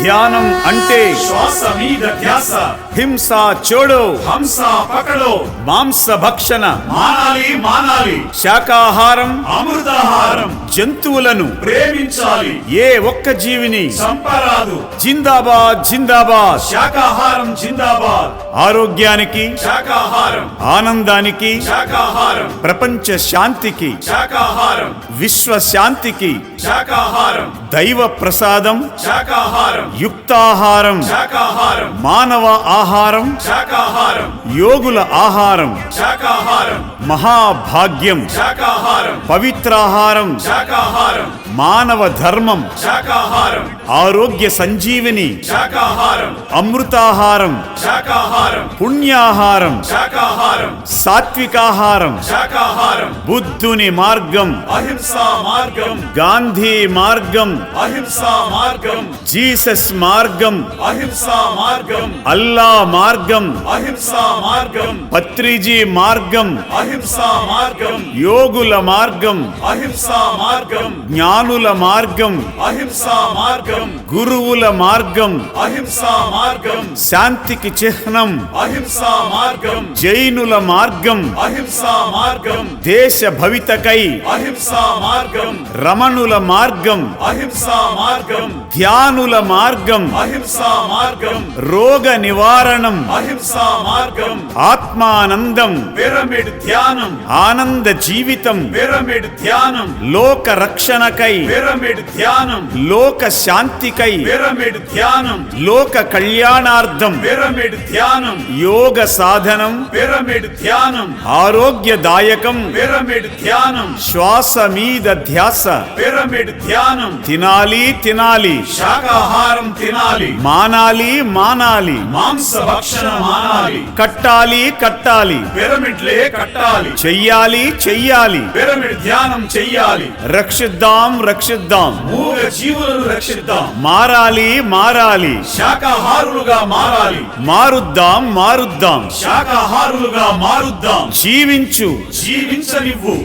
ధ్యానం అంటే శ్వాస మీద ధ్యాస, హింస చోడో హంస పకడో, మాంస భక్షణ మానాలి మానాలి, శాకాహారం అమృతాహారం, జంతువులను ప్రేమించాలి, ఏ ఒక్క జీవిని చంపరాదు, జిందాబాద్ జిందాబాద్. శాకాహారం జిందాబాద్, ఆరోగ్యానికి, శాకాహారం, ఆనందానికి, శాకాహారం, ప్రపంచ శాంతికి, శాకాహారం, విశ్వ శాంతికి, శాకాహారం, దైవ ప్రసాదం, శాకాహారం, యుక్తాహారం, శాకాహారం, మానవ ఆహారం, శాకాహారం, యోగుల ఆహారం, శాకాహారం, మహాభాగ్యం, శాకాహారం, పవిత్రాహారం, శాకాహారం, మానవ ధర్మం, శాకాహారం, ఆరోగ్య సంజీవిని, శాకాహారం, అమృతాహారం, శాకాహారం, పుణ్యాహారం, శాకాహారం, సాత్వికాహారం, శాకాహారం, బుద్ధుని మార్గం, అహింసా మార్గం, గాంధీ మార్గం, అహింసా మార్గం, జీసస్ మార్గం, అహింసా మార్గం, అల్లా మార్గం, అహింసా మార్గం, పత్రిజీ మార్గం, అహింసా మార్గం, యోగుల మార్గం, అహింసా మార్గం, జ్ఞానుల మార్గం, అహింసా మార్గం, గురువుల మార్గం, అహింసా మార్గం, శాంతికి చిహ్నం, అహింసా మార్గం, జైనుల మార్గం, అహింసా మార్గం, దేశ భవితకై అహింసా మార్గం, రమణుల మార్గం, అహింసా మార్గం, ధ్యానుల మార్గం, అహింసా మార్గం, రోగ నివారణం, అహింసా మార్గం, ఆత్మానందం, పిరమిడ్ ధ్యానం, ఆనంద జీవితం, పిరమిడ్ ధ్యానం, లోక రక్షణకై, పిరమిడ్ ధ్యానం, లోక శాంతికై, పిరమిడ్ ధ్యానం, లోక కళ్యాణార్థం, పిరమిడ్ ధ్యానం, యోగ సాధనం, పిరమిడ్ ధ్యానం, ఆరోగ్యదాయకం, పిరమిడ్ ధ్యానం, శ్వాస మీద ధ్యాస, పిరమిడ్ ధ్యానం, తినాలి తినాలి, శాకాహారం తినాలి, మానాలి మానాలి, మాంస భక్షణ మానాలి, కట్టాలి కట్టాలి, పిరమిడ్లే కట్టాలి, చెయ్యాలి చెయ్యాలి, పిరమిడ్ ధ్యానం చెయ్యాలి, రక్షిద్దాం రక్షిద్దాం, మూగ జీవులను రక్షిద్దాం, మారాలి మారాలి, శాకాహారులుగా మారాలి, మారుద్దాం మారుద్దాం, శాకాహారులుగా మారుద్దాం, జీవించు, జీవించనివ్వు,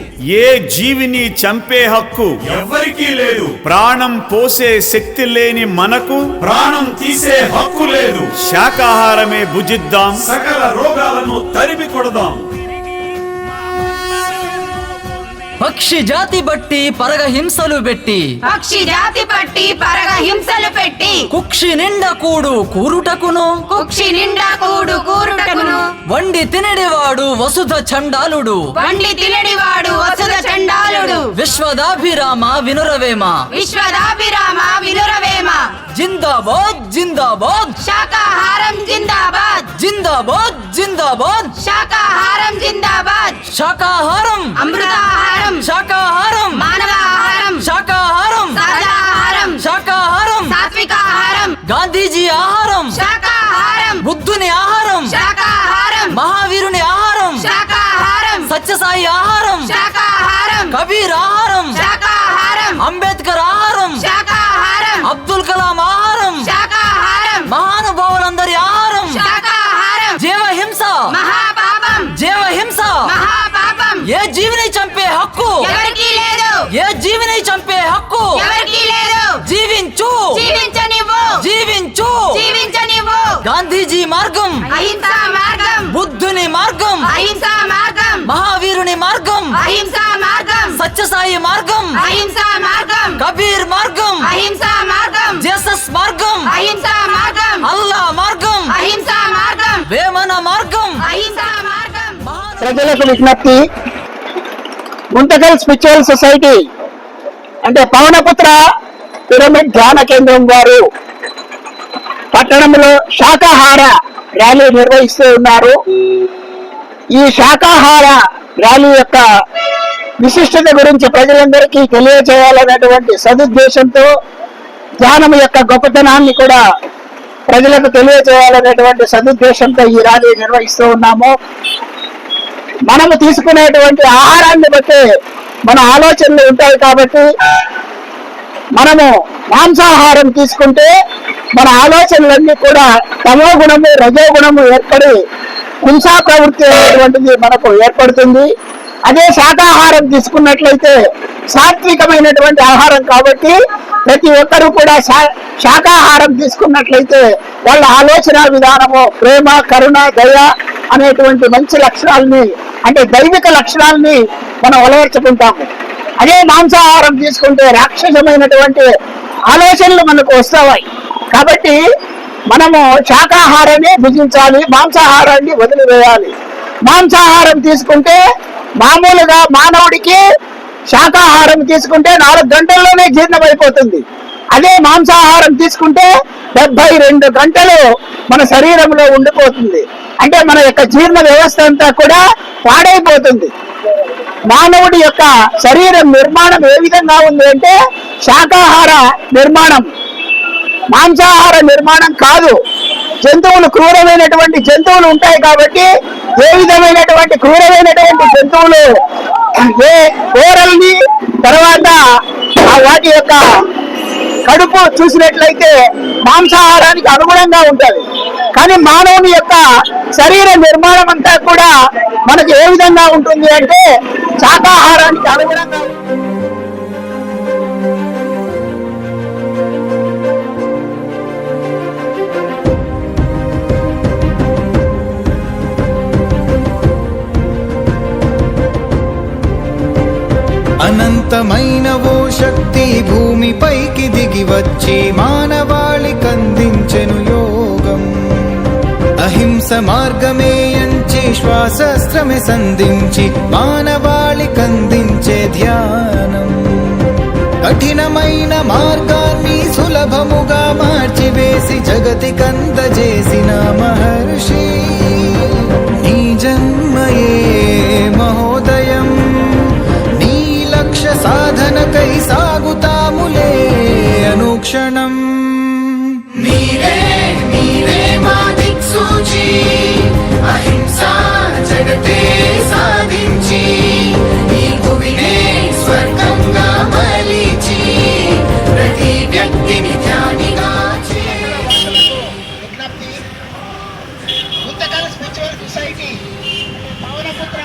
ఏ జీవిని చంపే హక్కు ఎవ్వరికీ లేదు, ప్రాణం పోసే శక్తి లేని మనకు ప్రాణం తీసే హక్కు లేదు, శాకాహారమే భుజిద్దాం, సకల రోగాలను తరిమి కొడదాం. పక్షి జాతి బట్టి పరగ హింసలు పెట్టి, పక్షి జాతి పట్టి పరగ హింసలు పెట్టి, కుక్షి నిండా కూడు కూరుటకును, కుక్షి నిండా కూడు కూరుటకును, వండి తినడివాడు వసుధ చండాలుడు, వండి తినడివాడు వసుధ చండాలుడు, విశ్వదాభిరామ వినురవేమ, విశ్వదాభిరామ వినురవేమ, జిందాబాద్ జిందాబాద్, శాకాహారం జిందాబాద్, జిందాబాద్ జిందాబాద్, శాకాహారం జిందాబాద్, శాకాహారం, అమృతాహారం, శాకాహారం, మానవాహారం, శాకాహారం, సదాహారం, శాకాహారం, సాత్వికాహారం, గాంధీజీ ఆహారం, శాకాహారం, బుద్ధుని ఆహారం, శాకాహారం, మహావీరుని ఆహారం, శాకాహారం, సత్యసాయి ఆహారం, శాకాహారం, కబీర్ ఆహారం, శాకాహారం, అంబేద్కర్ ఆహారం, శాకాహారం, అబ్దుల్ కలాం ఆహారం, శాకాహారం, మహానుభావులందరి ఆహారం, శాకాహారం, జీవహింస, మహాపాపం, జీవహింస, మహాపాపం, ఏ జీవిని చంపే హక్కు, ఎవరికీ లేదు, ఏ జీవిని చంపే హక్కు, ఎవరికీ లేదు, జీవించు, జీవించనివ్వు, జీవించు, జీవించనివ్వు, గాంధీజీ మార్గం, అహింసా మార్గం, బుద్ధుని మార్గం, అహింసా మార్గం, మహావీరుని మార్గం, అహింసా మార్గం, సత్యసాయి మార్గం, అహింసా మార్గం, కబీర్ మార్గం, అహింసా మార్గం, జీసస్ మార్గం, అహింసా మార్గం, అల్లా మార్గం, అహింసా మార్గం, వేమన మార్గం, అహింసా మార్గం. ప్రజలకు విజ్ఞప్తి, గుంతకల్ స్పిరిచువల్ సొసైటీ అంటే పవనపుత్ర పిరమిడ్ ధ్యాన కేంద్రం వారు పట్టణంలో శాకాహార ర్యాలీ నిర్వహిస్తూ ఉన్నారు. ఈ శాకాహార ర్యాలీ యొక్క విశిష్టత గురించి ప్రజలందరికీ తెలియజేయాలనేటువంటి సదుద్దేశంతో, ధ్యానం యొక్క గొప్పతనాన్ని కూడా ప్రజలకు తెలియజేయాలనేటువంటి సదుద్దేశంతో ఈ ర్యాలీ నిర్వహిస్తూ ఉన్నాము. మనము తీసుకునేటువంటి ఆహారాన్ని బట్టి మన ఆలోచనలు ఉంటాయి కాబట్టి, మనము మాంసాహారం తీసుకుంటే మన ఆలోచనలన్నీ కూడా తమో గుణము రజో గుణము ఏర్పడి హింసా ప్రవృత్తి అనేటువంటిది మనకు ఏర్పడుతుంది. అదే శాకాహారం తీసుకున్నట్లయితే సాత్వికమైనటువంటి ఆహారం కాబట్టి ప్రతి ఒక్కరూ కూడా శాకాహారం తీసుకున్నట్లయితే వాళ్ళ ఆలోచన విధానము ప్రేమ, కరుణ, దయ అనేటువంటి మంచి లక్షణాలని, అంటే దైవిక లక్షణాలని మనం అలవర్చుకుంటాము. అదే మాంసాహారం తీసుకుంటే రాక్షసమైనటువంటి ఆలోచనలు మనకు వస్తాయి. కాబట్టి మనము శాకాహారాన్ని భుజించాలి, మాంసాహారాన్ని వదిలివేయాలి. మాంసాహారం తీసుకుంటే మామూలుగా మానవుడికి శాకాహారం తీసుకుంటే 4 గంటల్లోనే జీర్ణమైపోతుంది. అదే మాంసాహారం తీసుకుంటే 72 గంటలు మన శరీరంలో ఉండిపోతుంది. అంటే మన యొక్క జీర్ణ వ్యవస్థ అంతా కూడా పాడైపోతుంది. మానవుడి యొక్క శరీరం నిర్మాణం ఏ విధంగా ఉంది అంటే శాకాహార నిర్మాణం, మాంసాహార నిర్మాణం కాదు. జంతువులు, క్రూరమైనటువంటి జంతువులు ఉంటాయి కాబట్టి ఏ విధమైనటువంటి క్రూరమైనటువంటి జంతువులు ఏ కూరల్ని తర్వాత వాటి యొక్క కడుపు చూసినట్లయితే మాంసాహారానికి అనుగుణంగా ఉంటుంది. కానీ మానవుని యొక్క శరీర నిర్మాణం అంతా కూడా మనకు ఏ విధంగా ఉంటుంది అంటే శాకాహారానికి అనుగుణంగా ఉంటుంది. అనంతమైన ఓ శక్తి భూమిపైకి దిగి వచ్చి మానవాళికందించెను యోగం. అహింస మార్గమే ఎంచి శ్వాసస్త్రమే సంధించి మానవాళికందించే ధ్యానం. కఠినమైన మార్గాన్ని సులభముగా మార్చివేసి జగతికందజేసిన మహర్షి. నీ జన్మయే మహోదయం, సాధనకై సాగుతాములే అనుక్షణం. మీరే మీరే మా దిక్సూచి, అహింసా జగతే సాధించి ఈ భువినే స్వర్గంగా మలిచి ప్రతి వ్యక్తిని ధ్యానిగా సొసైటీ పవనపుత్ర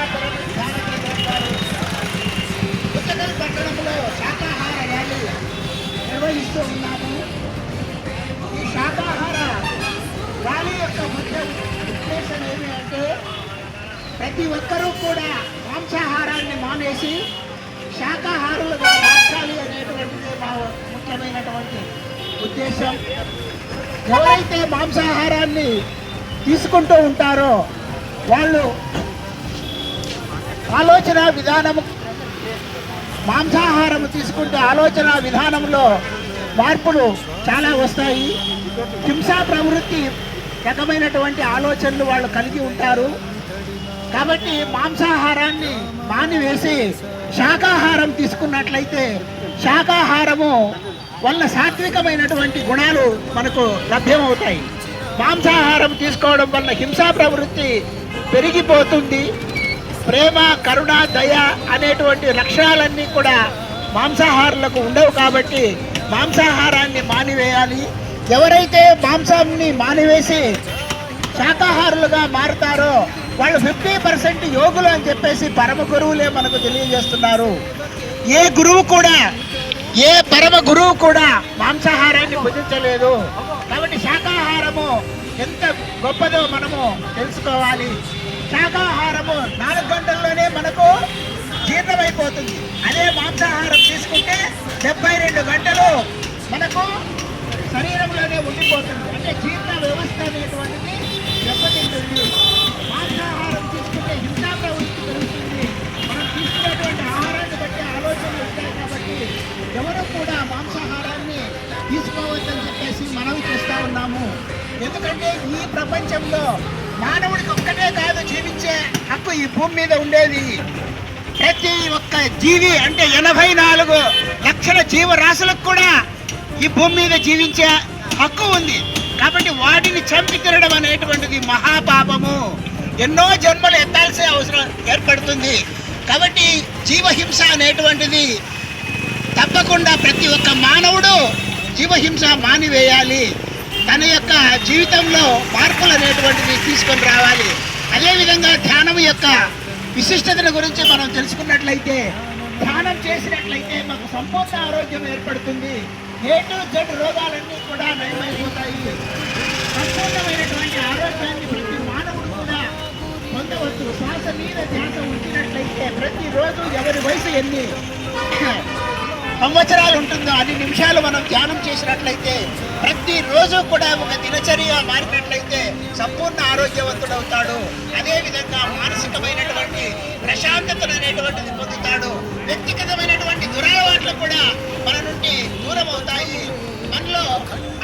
పట్టణంలో శాకాహార ర్యాలీ నిర్వహిస్తూ ఉన్నాము. ఈ శాకాహార ర్యాలీ యొక్క ముఖ్య ఉద్దేశం ఏమి అంటే ప్రతి ఒక్కరూ కూడా మాంసాహారాన్ని మానేసి శాకాహారులుగా మార్చాలి అనేటువంటిది మా ముఖ్యమైనటువంటి ఉద్దేశం. ఎవరైతే మాంసాహారాన్ని తీసుకుంటూ ఉంటారో వాళ్ళు ఆలోచన విధానము, మాంసాహారం తీసుకుంటే ఆలోచన విధానంలో మార్పులు చాలా వస్తాయి. హింసా ప్రవృత్తి రకమైనటువంటి ఆలోచనలు వాళ్ళు కలిగి ఉంటారు. కాబట్టి మాంసాహారాన్ని మానివేసి శాకాహారం తీసుకున్నట్లయితే శాకాహారము వల్ల సాత్వికమైనటువంటి గుణాలు మనకు లభ్యమవుతాయి. మాంసాహారం తీసుకోవడం వల్ల హింసా ప్రవృత్తి పెరిగిపోతుంది. ప్రేమ, కరుణ, దయ అనేటువంటి లక్షణాలన్నీ కూడా మాంసాహారులకు ఉండవు. కాబట్టి మాంసాహారాన్ని మానివేయాలి. ఎవరైతే మాంసాన్ని మానివేసి శాకాహారులుగా మారుతారో వాళ్ళు 50% యోగులు అని చెప్పేసి పరమ గురువులే మనకు తెలియజేస్తున్నారు. ఏ గురువు కూడా, ఏ పరమ గురువు కూడా మాంసాహారాన్ని భుజించలేదు. కాబట్టి శాకాహారము ఎంత గొప్పదో మనము తెలుసుకోవాలి. శాకాహారము 4 గంటల్లోనే మనకు జీర్ణమైపోతుంది. అదే మాంసాహారం తీసుకుంటే 72 గంటలు మనకు శరీరంలోనే ఉండిపోతుంది. అంటే జీర్ణ వ్యవస్థ అనేటువంటిది దెబ్బతింటుంది. మాంసాహారం తీసుకుంటే హింసా ప్రవృత్తి పెరుగుతుంది. మనం తీసుకునేటువంటి ఆహారాన్ని బట్టి ఆలోచనలు ఉంటాయి. కాబట్టి ఎవరు కూడా మాంసాహారాన్ని తీసుకోవద్దని చెప్పేసి మనవి చేస్తూ ఉన్నాము. ఎందుకంటే ఈ ప్రపంచంలో మానవుడికి ఒక్కటే కాదు జీవించే హక్కు ఈ భూమి మీద ఉండేది. ప్రతి ఒక్క జీవి అంటే 84 లక్షల జీవరాశులకు కూడా ఈ భూమి మీద జీవించే హక్కు ఉంది. కాబట్టి వాటిని చంపి తినడం అనేటువంటిది మహాపాపము. ఎన్నో జన్మలు ఎత్తాల్సిన అవసరం ఏర్పడుతుంది. కాబట్టి జీవహింస అనేటువంటిది తప్పకుండా ప్రతి ఒక్క మానవుడు జీవహింస మానివేయాలి. తన యొక్క జీవితంలో మార్పులు అనేటువంటిది తీసుకొని రావాలి. అదేవిధంగా ధ్యానం యొక్క విశిష్టతను గురించి మనం తెలుసుకున్నట్లయితే ధ్యానం చేసినట్లయితే మాకు సంపూర్ణ ఆరోగ్యం ఏర్పడుతుంది. ఏ టు జెడ్ రోగాలన్నీ కూడా నయమైపోతాయి. సంపూర్ణమైనటువంటి ఆరోగ్యాన్ని ప్రతి మానవుడు కూడా పొందవచ్చు. శ్వాస మీద ధ్యాస ఉంచినట్లయితే ప్రతిరోజు ఎవరి వయసు ఎన్ని సంవత్సరాలు ఉంటుందో అన్ని నిమిషాలు మనం ధ్యానం చేసినట్లయితే ప్రతిరోజు కూడా ఒక దినచర్య మారినట్లయితే సంపూర్ణ ఆరోగ్యవంతుడవుతాడు. అదేవిధంగా మానసికమైనటువంటి ప్రశాంతతను అనేటువంటిది పొందుతాడు. వ్యక్తిగతమైనటువంటి దురలవాట్లు కూడా మన నుండి దూరం అవుతాయి. మనలో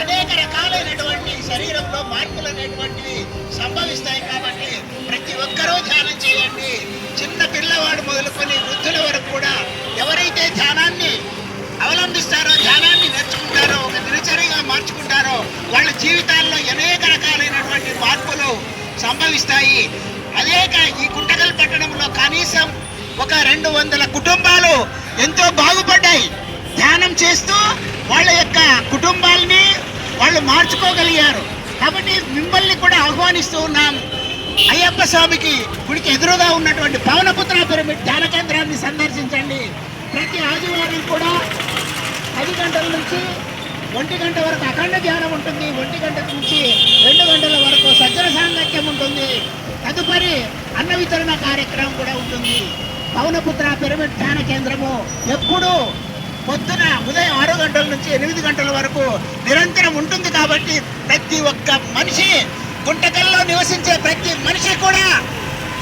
అనేక రకాలైనటువంటి శరీరంలో మార్పులు అనేటువంటివి సంభవిస్తాయి. కాబట్టి ప్రతి ఒక్కరూ ధ్యానం చేయండి. చిన్న పిల్లవాడు మొదలుకొని వృద్ధుల వరకు కూడా ఎవరైతే ధ్యానాన్ని అవలంబిస్తారో, ధ్యానాన్ని నేర్చుకుంటారో, ఒక దినచర్యగా మార్చుకుంటారో వాళ్ళ జీవితాల్లో అనేక రకాలైనటువంటి మార్పులు సంభవిస్తాయి. ఈ గుంటకల్ పట్టణంలో కనీసం ఒక 200 కుటుంబాలు ఎంతో బాగుపడ్డాయి. ధ్యానం చేస్తూ వాళ్ళ యొక్క కుటుంబాలని వాళ్ళు మార్చుకోగలిగారు. కాబట్టి మిమ్మల్ని కూడా ఆహ్వానిస్తూ ఉన్నాం. అయ్యప్ప స్వామికి గుడికి ఎదురుగా ఉన్నటువంటి పవనపుత్ర పిరమిడ్ ధ్యాన కేంద్రాన్ని సందర్శించండి. ప్రతి ఆదివారం కూడా 10 గంటల నుంచి 1 గంట వరకు అఖండ ధ్యానం ఉంటుంది. 1 గంట నుంచి 2 గంటల వరకు సజ్జన సాంగత్యం ఉంటుంది. తదుపరి అన్న వితరణ కార్యక్రమం కూడా ఉంటుంది. పవనపుత్ర పిరమిడ్ ధ్యాన కేంద్రము ఎప్పుడూ పొద్దున ఉదయం 6 గంటల నుంచి 8 గంటల వరకు నిరంతరం ఉంటుంది. కాబట్టి ప్రతి ఒక్క మనిషి, గుంటకల్లో నివసించే ప్రతి మనిషి కూడా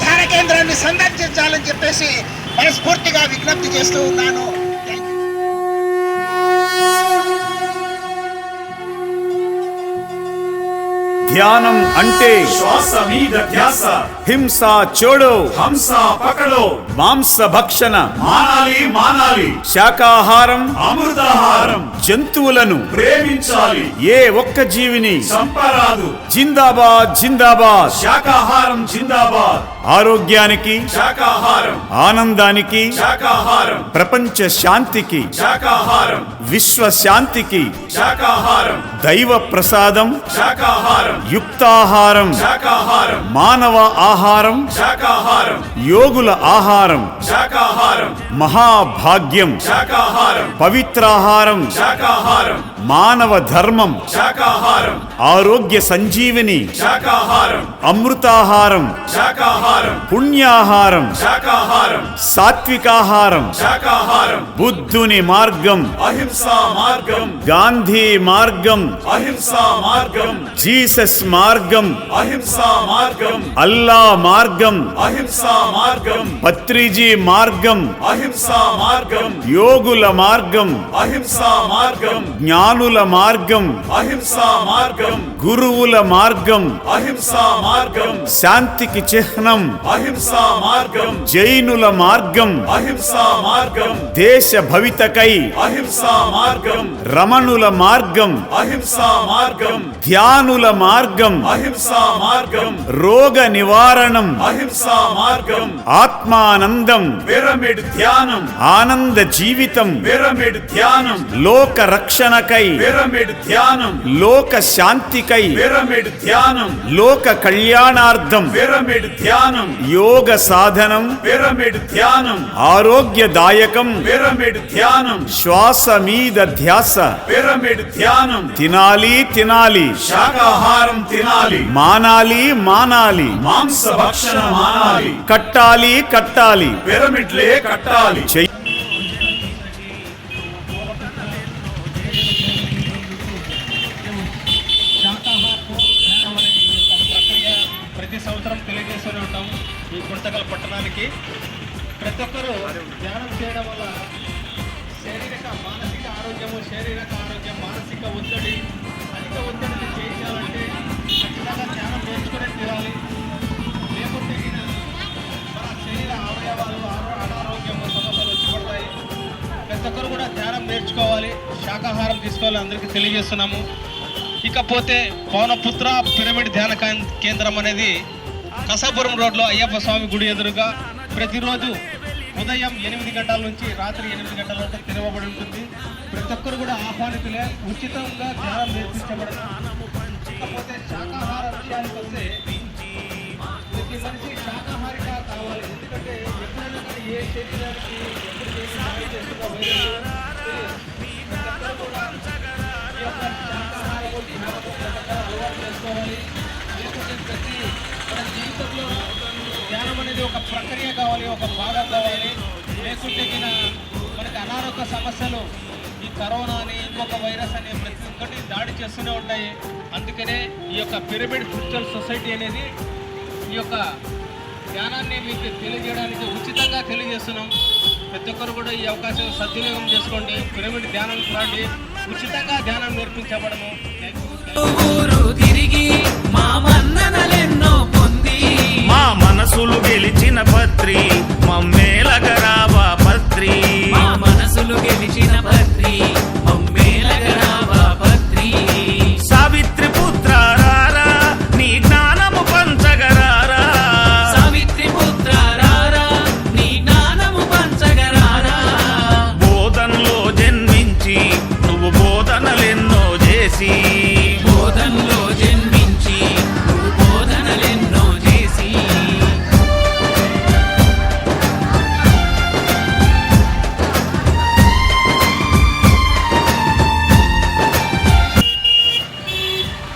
ధ్యాన కేంద్రాన్ని సందర్శించాలని చెప్పేసి మనస్ఫూర్తిగా విజ్ఞప్తి చేస్తూ ఉన్నాను. ధ్యానం అంటే శ్వాస మీద ధ్యాస, హింస చోడో, హంస పకడో, మాంస భక్షణ, మానాలి శాకాహారం, అమృతాహారం, జంతువులను ప్రేమించాలి, ఏ ఒక్క జీవిని చంపరాదు. జిందాబాద్ జిందాబాద్. శాకాహారం జిందాబాద్. ఆరోగ్యానికి, శాకాహారం, ఆనందానికి, శాకాహారం, ప్రపంచ శాంతికి, శాకాహారం, విశ్వ శాంతికి, శాకాహారం, దైవ ప్రసాదం, శాకాహారం, యుక్తాహారం, శాకాహారం, మానవ ఆహారం, శాకాహారం, యోగుల ఆహారం, శాకాహారం, మహాభాగ్యం, శాకాహారం, పవిత్రాహారం, శాకాహారం, మానవ ధర్మం, శాకాహారం, ఆరోగ్య సంజీవిని, శాకాహారం, అమృతాహారం, శాకాహారం, పుణ్యాహారం, శాకాహారం, సాత్వికాహారం, శాకాహారం, బుద్ధుని మార్గం, అహింసా మార్గం, గాంధీ మార్గం, అహింసా మార్గం, జీసస్ మార్గం, అహింసా మార్గం, అల్లా మార్గం, అహింసా మార్గం, పత్రిజీ మార్గం, అహింసా మార్గం, యోగుల మార్గం, అహింసా మార్గం, జ్ఞానుల మార్గం, అహింసా మార్గం, గురువుల మార్గం, అహింసా మార్గం, శాంతికి చిహ్నం, అహింసా మార్గం, జైనుల మార్గం, అహింసా మార్గం, దేశ భవితకై, అహింసా మార్గం, రమణుల మార్గం, అహింసా మార్గం, ధ్యానుల మార్గం, అహింసా మార్గం, రోగ నివారణం, అహింసా మార్గం, ఆత్మానందం, పిరమిడ్ ధ్యానం, ఆనంద జీవితం, పిరమిడ్ ధ్యానం, లోక రక్షణకై, పిరమిడ్ ధ్యానం, లోక శాంతికై, పిరమిడ్ ధ్యానం, లోక కళ్యాణార్థం, పిరమిడ్ ధ్యానం, యోగ సాధనం, పిరమిడ్ ధ్యానం, ఆరోగ్యదాయకం, పిరమిడ్ ధ్యానం, శ్వాస మీద ధ్యాస, పిరమిడ్ ధ్యానం, తినాలి తినాలి, శాకాహారం తినాలి, మానాలి మానాలి, మాంస భక్షణ మానాలి, కట్టాలి కట్టాలి, పిరమిడ్లే కట్టాలి. చెయ్యి. ప్రతి సంవత్సరం తెలియజేస్తూనే ఉంటాం. ఈ గుంటకల్ పట్టణానికి ప్రతి ఒక్కరూ ధ్యానం చేయడం వల్ల శారీరక మానసిక ఆరోగ్యము, మానసిక ఒత్తిడి, అధిక ఒత్తిడిని చేయించాలంటే ఖచ్చితంగా ధ్యానం నేర్చుకునే తీరాలి. లేకుంటే మన శరీర అవయవాలు అనారోగ్యము సమస్యలు వచ్చి పడతాయి. ప్రతి ఒక్కరు కూడా ధ్యానం నేర్చుకోవాలి, శాకాహారం తీసుకోవాలి, అందరికీ తెలియజేస్తున్నాము. ఇకపోతే పవనపుత్ర పిరమిడ్ ధ్యాన కేంద్రం అనేది కసాపురం రోడ్లో అయ్యప్ప స్వామి గుడి ఎదురుగా ప్రతిరోజు ఉదయం 8 గంటల నుంచి రాత్రి 8 గంటల వరకు తెరవబడి ఉంటుంది. ప్రతి ఒక్కరు కూడా ఆహ్వానితులే, ఉచితంగా ధ్యానం నేర్పించబడదు. ఇకపోతే శాకాహార విషయానికి వస్తే ప్రతి మనిషి శాకాహారిగా కావాలి. ఎందుకంటే ఎప్పుడైనా కానీ ఏ శరీరానికి ఎప్పుడు ఏమి హాని చేస్తుందో వైరస్ తెలియదు. ప్రతి ఒక్కరు కూడా ఈ యొక్క శాకాహారము అలవాటు చేసుకోవాలి. లేకుంటే ప్రతి మన జీవితంలో ధ్యానం అనేది ఒక ప్రక్రియ కావాలి, ఒక భాగం కావాలి. లేకుంటే మనకి అనారోగ్య సమస్యలు ఈ కరోనా అని ఇంకొక వైరస్ అనే ప్రతి ఒక్కటి దాడి చేస్తూనే ఉంటాయి. అందుకనే ఈ యొక్క పిరమిడ్ స్పిరిచువల్ సొసైటీ అనేది ఈ యొక్క ధ్యానాన్ని మీకు తెలియజేయడానికి ఉచితంగా తెలియజేస్తున్నాం. ప్రతి ఒక్కరు కూడా ఈ అవకాశం సద్వినియోగం చేసుకోండి. పిరమిడ్ ధ్యానానికి రండి, ఉచితంగా ధ్యానం నేర్పించబడము. ఊరు తిరిగి మా మన్ననలెన్నో పొంది మా మనసులు గెలిచిన పత్రి మమ్మేలగరావా పత్రి మా మనసులు గెలిచిన పత్రి మమ్మేలగరావా పత్రి సావిత్రి పుత్ర రారా నీ జ్ఞానము పంచగరారా సావిత్రి పుత్ర రారా నీ జ్ఞానము పంచగరారా బోధనలో జన్మించి నువ్వు బోధనలెన్నో చేసి బోధనలో జన్మించి నువ్వు బోధనలెన్నో చేసి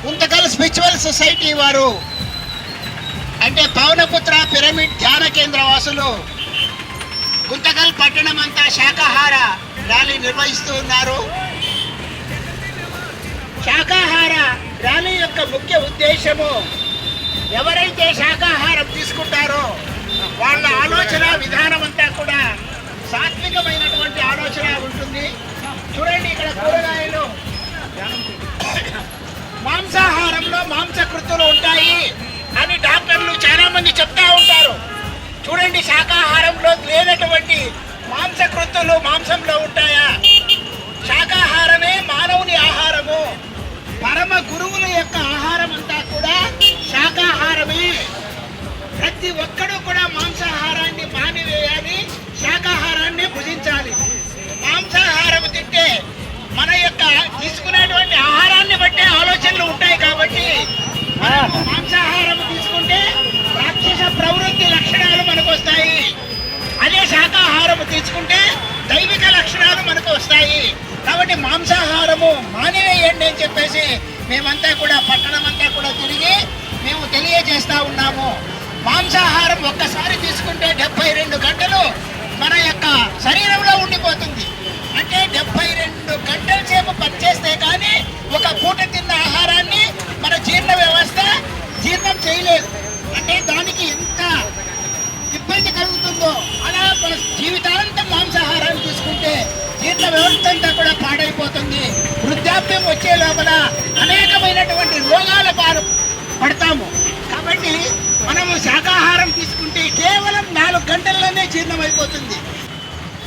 గుంతకల్ స్పిరిచువల్ సొసైటీ వారు అంటే పవనపుత్ర పిరమిడ్ ధ్యాన కేంద్ర వాసులు గుంతకల్ పట్టణం అంతా శాకాహార ర్యాలీ నిర్వహిస్తూ ఉన్నారు. శాకాహార ర్యాలీ యొక్క ముఖ్య ఉద్దేశము ఎవరైతే శాకాహారం తీసుకుంటారో వాళ్ళ ఆలోచన విధానం అంతా కూడా సాత్వికమైనటువంటి ఆలోచన ఉంటుంది. చూడండి ఇక్కడ కూరగాయలు మాంసాహారంలో మాంసకృతులు ఉంటాయి అని డాక్టర్లు చాలా మంది చెప్తా ఉంటారు. చూడండి శాకాహారంలో లేనటువంటి మాంసకృతులు మాంసంలో ఉంటాయా? శాకాహారమే మానవుని ఆహారము. పరమ గురువుల యొక్క ఆహారం అంతా కూడా శాకాహారమే. ప్రతి ఒక్కరూ కూడా మాంసాహారాన్ని మానివేయాలి, శాకాహారాన్ని భుజించాలి. మాంసాహారం తింటే మన యొక్క తీసుకునేటువంటి ఆహారాన్ని బట్టే ఆలోచనలు ఉంటాయి కాబట్టి మనము మాంసాహారం తీసుకుంటే రాక్షస ప్రవృత్తి లక్షణాలు మనకు వస్తాయి. అదే శాకాహారం తీసుకుంటే దైవిక లక్షణాలు మనకు వస్తాయి. కాబట్టి మాంసాహారము మానివేయండి అని చెప్పేసి మేమంతా కూడా పట్టణం అంతా కూడా తిరిగి మేము తెలియజేస్తా ఉన్నాము. మాంసాహారం ఒక్కసారి తీసుకుంటే 72 గంటలు మన యొక్క శరీరంలో ఉండిపోతుంది. అంటే 72 గంటల సేపు పనిచేస్తే కానీ ఒక పూట తిన్న ఆహారాన్ని మన జీర్ణ వ్యవస్థ జీర్ణం చేయలేదు. అంటే దానికి ఎంత ఇబ్బంది కలుగుతుందో అలా మన జీవితాంతం మాంసాహారాన్ని తీసుకుంటే జీర్ణ వ్యవస్థ అంతా కూడా పాడైపోతుంది. వృద్ధాప్యం వచ్చే లోపల అనేకమైనటువంటి రోగాల పాలు పడతాము. కాబట్టి మనము శాకాహారం తీసుకుంటే కేవలం 4 గంటల్లోనే జీర్ణమైపోతుంది.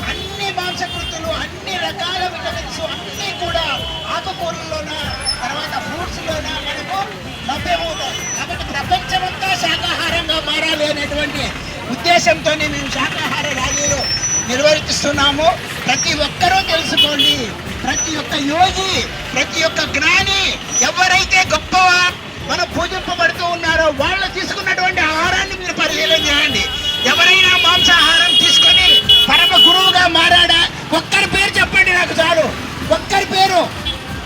అన్ని మాంసకృతులు, అన్ని రకాల విటమిన్స్ అన్నీ కూడా ఆకుకూరల్లోన తర్వాత ఫ్రూట్స్లోన మనకు లభ్యమవుతాయి. కాబట్టి ప్రపంచమంతా శాకాహారంగా మారాలి అనేటువంటి ఉద్దేశంతో మేము శాకాహార ర్యాలీలు నిర్వహిస్తున్నాము. ప్రతి ఒక్కరూ తెలుసుకోండి. ప్రతి ఒక్క యోగి, ప్రతి ఒక్క జ్ఞాని ఎవరైతే గొప్పవా మనం పూజింపబడుతూ ఉన్నారో వాళ్ళు తీసుకున్నటువంటి ఆహారాన్ని మీరు పరిశీలన చేయండి. ఎవరైనా మాంసాహారం తీసుకొని పరమ గురువుగా మారాడా? ఒక్కరి పేరు చెప్పండి నాకు చాలు. ఒక్కరి పేరు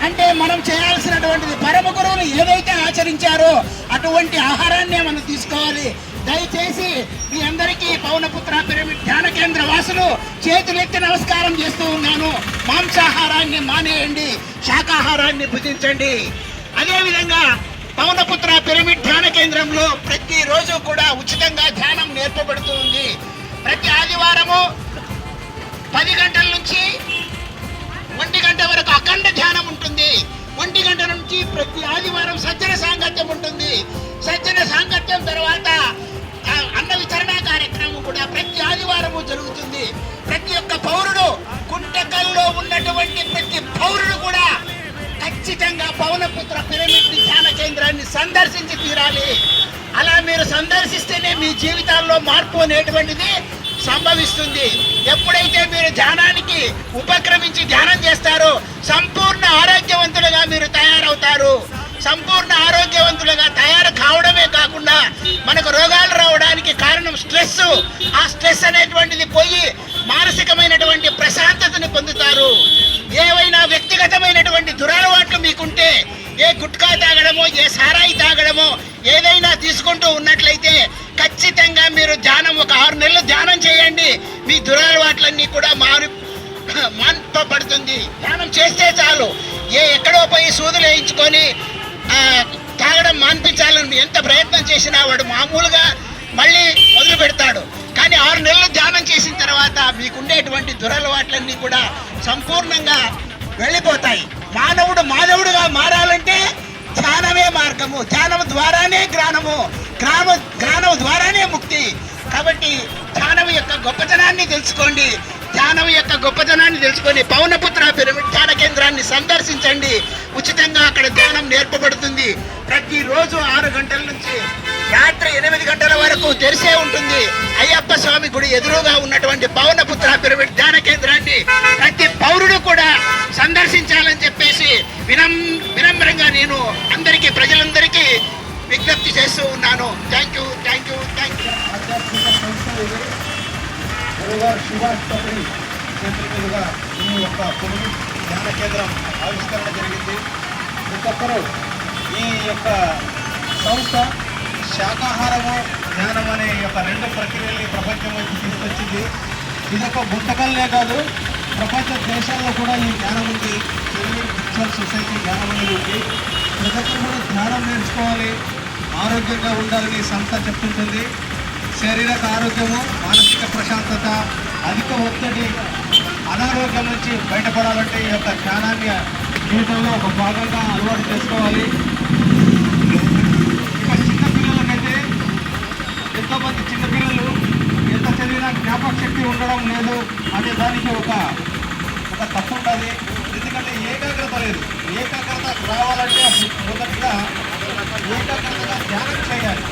అంటే మనం చేయాల్సినటువంటిది పరమ గురువులు ఏదైతే ఆచరించారో అటువంటి ఆహారాన్నే మనం తీసుకోవాలి. దయచేసి మీ అందరికీ పవనపుత్ర పిరమిడ్ ధ్యాన కేంద్ర వాసులు చేతులెత్తి నమస్కారం చేస్తూ ఉన్నాను. మాంసాహారాన్ని మానేయండి, శాకాహారాన్ని భుజించండి. అదేవిధంగా పవనపుత్ర పిరమిడ్ ధ్యాన కేంద్రంలో ప్రతిరోజు కూడా ఉచితంగా ధ్యానం నేర్పబడుతూ ఉంది. ప్రతి ఆదివారము 10 గంటల నుంచి 1 గంట వరకు అఖండ ధ్యానం ఉంటుంది. 1 గంట నుంచి ప్రతి ఆదివారం సజ్జన సాంగత్యం ఉంటుంది. సజ్జన సాంగత్యం తర్వాత అన్న వితరణ కార్యక్రమం కూడా ప్రతి ఆదివారము జరుగుతుంది. ప్రతి ఒక్క పౌరుడు, గుంటకల్లో ఉన్నటువంటి ప్రతి పౌరుడు కూడా ఖచ్చితంగా పవనపుత్ర పిరమిడ్ ధ్యాన కేంద్రాన్ని సందర్శించి తీరాలి. అలా మీరు సందర్శిస్తేనే మీ జీవితాల్లో మార్పు అనేటువంటిది సంభవిస్తుంది. ఎప్పుడైతే మీరు ధ్యానానికి ఉపక్రమించి ధ్యానం చేస్తారో సంపూర్ణ ఆరోగ్యవంతులుగా మీరు తయారవుతారు. సంపూర్ణ ఆరోగ్యవంతులుగా తయారు కావడమే కాకుండా మనకు రోగాలు రావడానికి కారణం స్ట్రెస్. ఆ స్ట్రెస్ అనేటువంటిది పోయి మానసికమైనటువంటి ప్రశాంతతని పొందుతారు. ఏవైనా వ్యక్తిగతమైనటువంటి దురలవాట్లు మీకుంటే, ఏ గుట్కా తాగడమో, ఏ సారాయి తాగడమో, ఏదైనా తీసుకుంటూ ఉన్నట్లయితే ఖచ్చితంగా మీరు ధ్యానం ఒక 6 నెలలు ధ్యానం చేయండి. మీ దురలవాట్లన్నీ కూడా మాన్పబడుతుంది. ధ్యానం చేస్తే చాలు. ఎక్కడో పోయి సూదులు వేయించుకొని తాగడం మాన్పించాలని ఎంత ప్రయత్నం చేసినా వాడు మామూలుగా మళ్ళీ మొదలు పెడతాడు. కానీ 6 నెలలు ధ్యానం చేసిన తర్వాత మీకుండేటువంటి దురలవాట్లన్నీ కూడా సంపూర్ణంగా వెళ్ళిపోతాయి. మానవుడు మాధవుడుగా మారాలంటే ధ్యానమే మార్గము. ధ్యానం ద్వారానే జ్ఞానము, జ్ఞానం ద్వారానే ముక్తి. కాబట్టి ధ్యానం యొక్క గొప్పతనాన్ని తెలుసుకోండి. ధ్యానం యొక్క గొప్పతనాన్ని తెలుసుకొని పవనపుత్ర పిరమిడ్ ధ్యాన కేంద్రాన్ని సందర్శించండి. ఉచితంగా అక్కడ ధ్యానం నేర్పబడుతుంది. ప్రతిరోజు 6 గంటల నుంచి రాత్రి 8 గంటల వరకు తెరిసే ఉంటుంది. అయ్యప్ప స్వామి గుడి ఎదురుగా ఉన్నటువంటి పవనపుత్ర పిరమిడ్ ధ్యాన కేంద్రాన్ని ప్రతి పౌరుడు కూడా సందర్శించాలని చెప్పేసి వినమ్రంగా నేను అందరికీ, ప్రజలందరికీ విజ్ఞప్తి చేస్తూ ఉన్నాను. Thank you. సుభాష్ పత్రి చేతుల మీదుగా ఈ యొక్క పిరమిడ్ ధ్యాన కేంద్రం ఆవిష్కరణ జరిగింది. ప్రతి ఒక్కరూ ఈ యొక్క సంస్థ శాకాహారము ధ్యానం అనే యొక్క 2 ప్రక్రియల్ని ప్రపంచంలోకి తీసుకొచ్చింది. ఇదొక గుంటకల్లే కాదు, ప్రపంచ దేశాల్లో కూడా ఈ ధ్యానం ఉంది. పిరమిడ్ పిక్చర్ సొసైటీ ధ్యానం అనేది ఉంది. ప్రతి ఒక్కరు కూడా ధ్యానం నేర్చుకోవాలి, ఆరోగ్యంగా ఉండాలని ఈ సంస్థ చెప్తుంటుంది. శారీరక ఆరోగ్యము, మానసిక ప్రశాంతత, అధిక ఒత్తిడి, అనారోగ్యం నుంచి బయటపడాలంటే ఈ యొక్క ధ్యానాన్ని జీవితంలో ఒక భాగంగా అలవాటు చేసుకోవాలి. ఇక చిన్నపిల్లలకైతే ఎంతోమంది చిన్నపిల్లలు ఎంత చదివినా జ్ఞాపక శక్తి ఉండడం లేదు అనే దానికి ఒక తప్పు ఉంటుంది. ఎందుకంటే ఏకాగ్రత లేదు. ఏకాగ్రత రావాలంటే మొదటిగా ఏకాగ్రతగా ధ్యానం చేయాలి.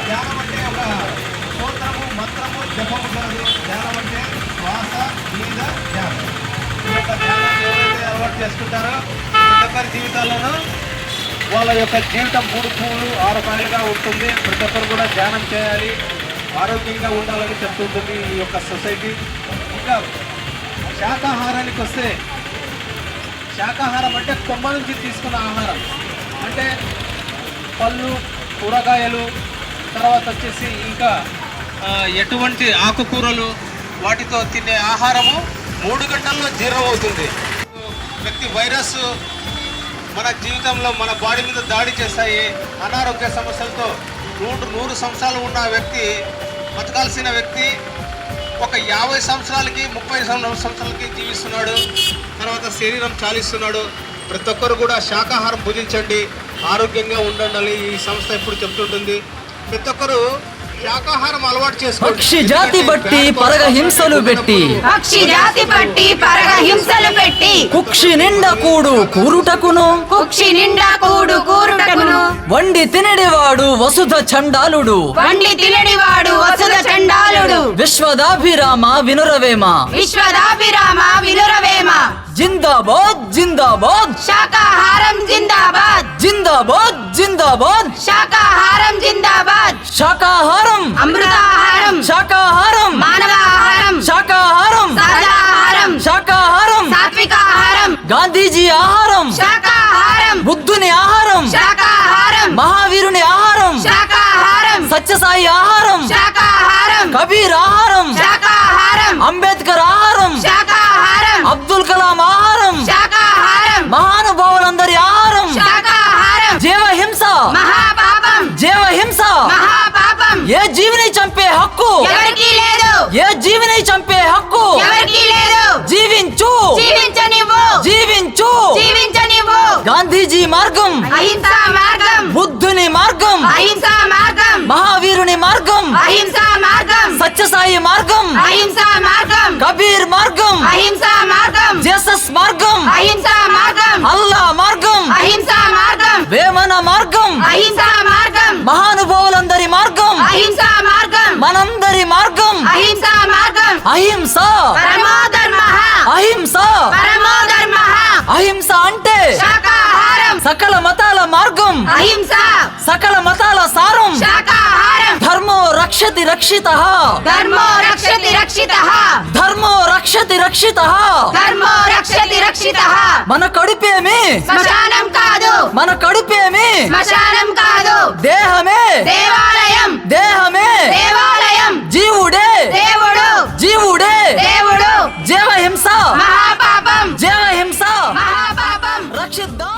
ధ్యానం అంటే ఒక స్తోత్రము, మంత్రము, జపము కాదు. ధ్యానం అంటే శ్వాస మీద ధ్యానం. ఈ యొక్క ధ్యానాన్ని ఎవరైతే అలవాటు చేసుకుంటారో ప్రతి ఒక్కరి జీవితాల్లోనూ వాళ్ళ యొక్క జీవితం 3 పూలు 6 కాయలుగా ఉంటుంది. ప్రతి ఒక్కరు కూడా ధ్యానం చేయాలి, ఆరోగ్యంగా ఉండాలని చెప్తుంటుంది ఈ యొక్క సొసైటీ. ఇంకా శాకాహారానికి వస్తే, శాకాహారం అంటే కొమ్మ నుంచి తీసుకున్న ఆహారం. అంటే పళ్ళు, కూరగాయలు, తర్వాత వచ్చేసి ఇంకా ఎటువంటి ఆకుకూరలు, వాటితో తినే ఆహారము 3 గంటల్లో జీర్ణం అవుతుంది. వ్యక్తి వైరస్ మన జీవితంలో మన బాడీ మీద దాడి చేస్తాయి. అనారోగ్య సమస్యలతో 100 సంవత్సరాలు ఉన్న వ్యక్తి, బతకాల్సిన వ్యక్తి ఒక 50 సంవత్సరాలకి 30 సంవత్సరాలకి జీవిస్తున్నాడు. తర్వాత శరీరం చాలిస్తున్నాడు. ప్రతి ఒక్కరు కూడా శాకాహారం భుజించండి, ఆరోగ్యంగా ఉండండి. ఈ సంస్థ ఎప్పుడు చెప్తుంటుంది. ప్రతి ఒక్కరు శాకాహారం అలవాటు చేసుకోండి. పక్షి జాతి బట్టి పరగ హింసలు పెట్టి, పక్షి జాతి బట్టి పరగ హింసలు పెట్టి, కుక్షి నిండా కూడు కూరుటకును, కుక్షి నిండా కూడు కూరుటకును, వండి తినడివాడు వసుధ చండాలుడు, వండి తినడివాడు వసుధ చండాలుడు, విశ్వదాభిరామ వినురవేమ, విశ్వదాభిరామ వినురవేమ. జిందాబాద్ జిందాబాద్, శాకాహారం జిందాబాద్, జిందాబాద్ జిందాబాద్, శాకాహారం జిందాబాద్. శాకాహారం అమృతాహారం, శాకాహారం మానవాహారం, శాకాహారం సదాహారం, శాకాహారం సాత్వికాహారం, గాంధీజీ ఆహారం, శాకాహారం, బుద్ధుని ఆహారం, శాకాహారం, మహావీరుని ఆహారం, శాకాహారం, సత్యసాయి ఆహారం, శాకాహారం, కబీర్ ఆహారం, శాకాహారం, అంబేద్కర్ ఆహారం, శాకాహారం, అబ్దుల్ కలాం ఆహారం, శాకాహారం, మహానుభావులందరి ఆహారం. శాకాహారం. జీవహింస మహాపాపం, జీవహింస, మహాపాపం. ఏ జీవిని చంపే హక్కు ఎవరికీ లేదు, ఏ జీవిని చంపే హక్కు ఎవరికీ లేదు. జీవించు జీవించనివ్వు, జీవించు. జీవించనివ్వు. గాంధీజీ మార్గం, అహింసా మార్గం, బుద్ధుని మార్గం, అహింసా మార్గం, మహావీరుని మార్గం, అహింసా మార్గం, సత్యసాయి మార్గం, అహింసా మార్గం, కబీర్ మార్గం, అహింసా మార్గం, జేసస్ మార్గం, అహింసా మార్గం, అల్లా మార్గం, అహింసా మార్గం, వేమన మార్గం, అహింసా మార్గం, మహానుభావులందరి మార్గం, అహింసా మార్గం, మనందరి మార్గం. అహింసా మార్గం. అహింస, పరమో ధర్మః, అహింస, పరమో ధర్మః. అహింస అంటే శాకాహారం, సకల మతాల మార్గం అహింస సకల మతాల సారం శాకాహారం ధర్మో రక్షతి రక్షితః ధర్మో రక్షతి రక్షితః ధర్మో రక్షతి రక్షితః ధర్మో రక్షతి రక్షితః మన కడుపేమి శ్మశానం కాదు మన కడుపేమి శ్మశానం కాదు దేహమే దేవాలయం దేహమే దేవాలయం జీవుడే దేవుడు జీవుడే దేవుడు జీవహింస మహాపాపం జీవహింస మహాపాపం రక్షిద్దాం